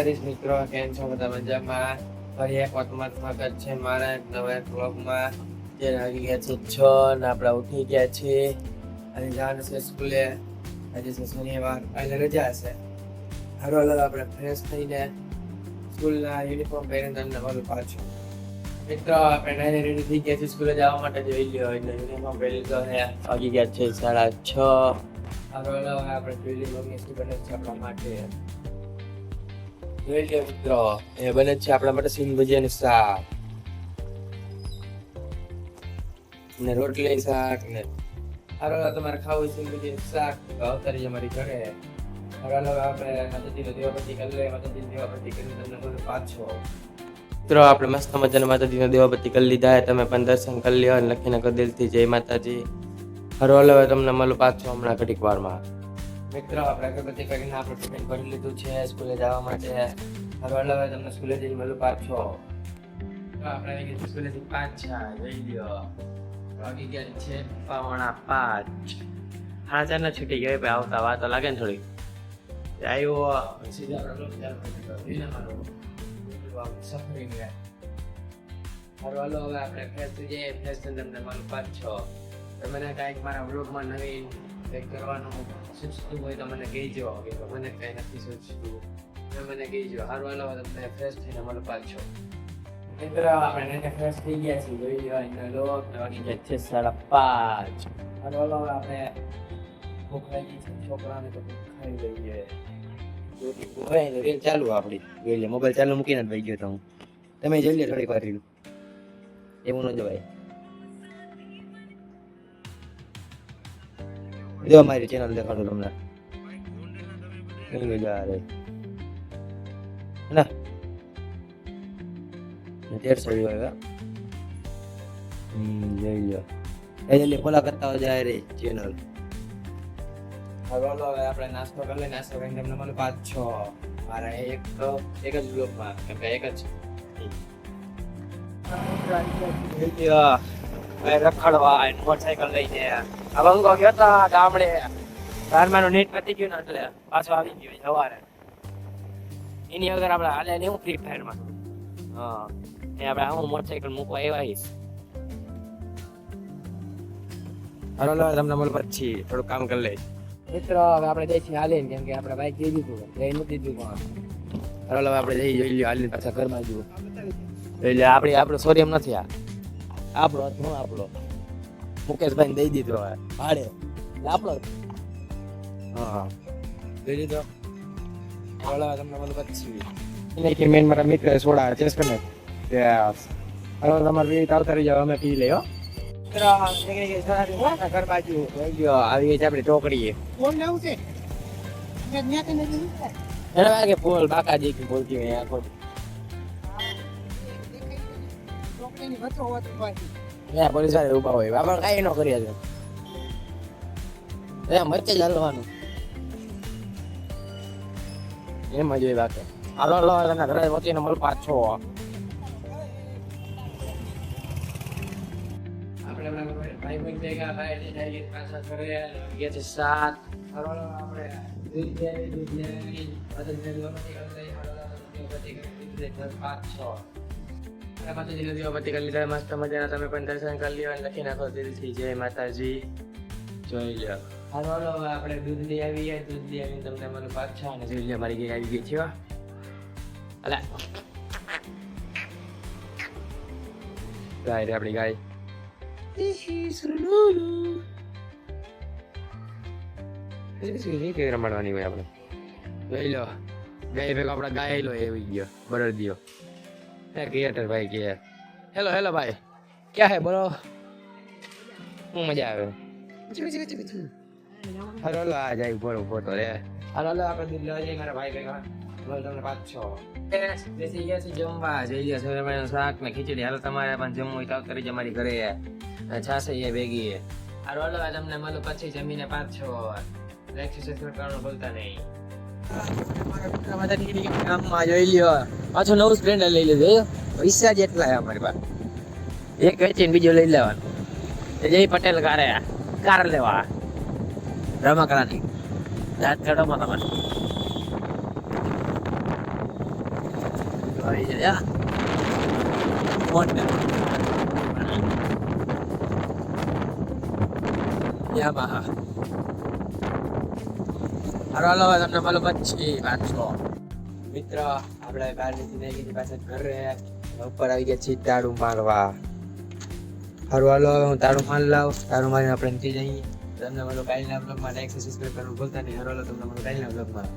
દ્વારકાધીશ મિત્રો, કેમ છો બધા મજામાં? ફરી એક વખત સ્વાગત છે મારા નવા બ્લોગમાં. જે વાગી ગયા છે 6 ને આપણે ઉઠી ગયા છીએ અને જવાનું છે સ્કૂલે. આજે છે શનિવાર, આજે રજા છે. હારો આપણે ફ્રેશ થઈને સ્કૂલના યુનિફોર્મ પહેરીને તમને મળું પાછું. મિત્રો આપણે નાઈને રેડી થઈ ગયા છીએ સ્કૂલે જવા માટે. જોઈ લ્યો એટલે યુનિફોર્મ પહેરી લીધો છે. વાગી ગયા છે 6:30. હારો આપણે જોઈ લઈએ મમ્મી શું બને છે આપણા માટે. જોઈ લ્યો મિત્રો, એ બને છે આપણા માટે સિંગ ભજીયાનું શાક ને રોટલી શાક ને. હારો તમારે ખાવું સિંગ ભજીયાનું શાક તો અવતારી અમારી ઘરે. હારો આપણે માતાજીનો દેવાપતિ કરી લઈએ. માતાજીનો દેવાપતિ કરીને તમને બધું પાછો. મિત્રો આપણે મસ્ત મજાના માતાજીનો દેવાપતિ કરી લીધા. તમે પણ દર્શન કરી લ્યો અને લખીને કહો દિલથી જય માતાજી. હારો હવે તમને મળું પાછો હમણાં ઘડીક વારમાં. મિત્રો આપણે અગરબત્તી કરીને આપણે ટિફિન ભરી લીધું છે સ્કૂલે જવા માટે. હવે તમને સ્કૂલે જઈને મળું પાછો. આપણે સ્કૂલેથી પાછા જોઈ લ્યો વાગી ગયા છે 4:45. 4:30 છૂટી ગઈ ભાઈ. આવતા વાર તો લાગે ને થોડી. આવ્યો સીધા સફરી ગયા. હાલો હવે આપણે ફ્રેશ થઈ જઈએ. ફ્રેશ થઈને તમને મળું પાછો. મને કાંઈક મારા વ્લોગમાં નવીન કંઈક કરવાનું સૂચતું હોય તો મને કહેજો. કે મને કંઈ નથી સૂચતું મને કહેજો. સારું હાલો તમને ફ્રેશ થઈને મળું પાછો. મિત્રો આપણે ફ્રેશ થઈ ગયા છીએ. જોઈ લો વાગી ગયા છે 5:30. હારું હાલો આપણે ભૂખ લાગી છે છોકરાને તો ખાઈ લઈએ. રીલ ચાલુ આપણી જોઈ લે. મોબાઈલ ચાલુ મૂકીને જ ભાઈ ગયો તો હું. તમે જોઈ લે થોડીક વાર રીલ. એવું ન જવાય. જો મારી ચેનલ દેખાડો તમને. ના 1300 આવ્યા. જોઈ લો એ જલ્દી ફોલો કરતા હો જાય રે ચેનલ. હવે આપણે નાસ્તો કરી લઈએ. નાસ્તો કરીને તમને મળું પાછો મારા એક જ બ્લોગમાં. કેમ કે એક જ રખડવા મોટરસાયકલ લઈને બંગો ગયો હતા ગામડે. બારમાનું નેટ પતી ગયું ને એટલે પાછો આવી ગયો સવારે. એની વગર આપણે હાલે ને હું ફ્રી ફાયરમાં. હા એ આપણે હું મોટરસાયકલ મૂકવા આવ્યા. હાલો તમને મળું પછી થોડું કામ કરી લઈશ. મિત્રો હવે આપણે જઈશું હાલીને. કેમ કે આપણે બાઈક જઈ દીધું જઈ નથી દીધું. હાલો આપણે જઈ જોઈ લ્યો હાલીને પાછા ઘરમાં જવું. એટલે આપણો સોરી એમ નથી. આપણો હું આપણો મુકેશભાઈ દઈ દીધો હવે ભાડે. આપણો હા દઈ દીધો. બોલાવા તમને મને પછી એનાથી મેન મારા મિત્ર સોડા ચેસ કરે. હવે તમારે પી આવતા રહી જાવ. અમે પી લઈએ. ઘર બાજુ આવી ગઈ છે આપણી ટોકરી. એના વાગે ફૂલ બાકાજી બોલતી હોય આખો. પોલીસ વાળા ઉભા હોય. આપણે કઈ ન કરીએ છે. વચ્ચે જ હલવાનું એમ જ હોય. બાકી હાલો તમે ઘરે વચ્ચે મળું પાછો. આપણે ભાઈ ભાઈ ભેગા ભાઈ પાછા ઘરે ગયા છે 7. આપણે દૂધ લેવી માતાજીનો દેવાપતિ કરી લીધા. મસ્ત મજાના તમે પણ દર્શન કરી લ્યો અને લખી નાખો દિલથી જય માતાજી. જોઈ લ્યો. હાલો આપણે દૂધ લઈ આવીએ. દૂધ લઈ આવીને તમને મને પાછા અને જોઈ લ્યો મારી ગાય આવી ગઈ છે. અલા ગાય રે આપણી ગાય. રમાડવાની હોય આપણે. જોઈ લો ગાય ભેગો આપડા ગાય લો એવી ગયો બરડ દિયો. ક્રિએટર ભાઈ કે હેલો હેલો ભાઈ ક્યાં હે બોલો. હું મજા આવે. હાલો આ જાય બોલો ફોટો રે. હાલો આપણે દૂધ લેવા જઈએ મારા ભાઈ ભેગા. તમને પાછો બેસી ગયા છે જમવા. જોઈ લો સવારનું શાક ને ખીચડી. હાલો તમારે પણ જમવું હોય તો આવતા રહીજો અમારી ઘરે. છાશે એ ભેગી. હાલો તમને મળું પછી જમીને પાછો. લાઈક સબસ્ક્રાઇબ કરવાનું ભૂલતા નહીં. ગામમાં જોઈ લ્યો પાછું નવું સ્પ્લેન્ડર લઈ લીધું. પૈસા જેટલા અમારી પાસે. એક વેચીને બીજો લઈ લેવાનું. જય પટેલ કાર લેવા રમકડાની દાંત કાઢોમાં તમારે. આવી જાય ફોન ને યામાહા હાલો તમને માલુમ જ છે વાંચો મિત્ર આપણે બહાર નીકળી પાછળ ઘરે ઉપર આવી ગયા છીએ તાળું મારવા હાલો હું તાળું માર લાવ તાળું મારીને આપણે નીકળી જઈએ તમને મારો કાલના બ્લોગમાં લાઈક સબસ્ક્રાઈબ કરવાનું ભૂલતા નહીં હાલો તમને મારો કાલના બ્લોગમાં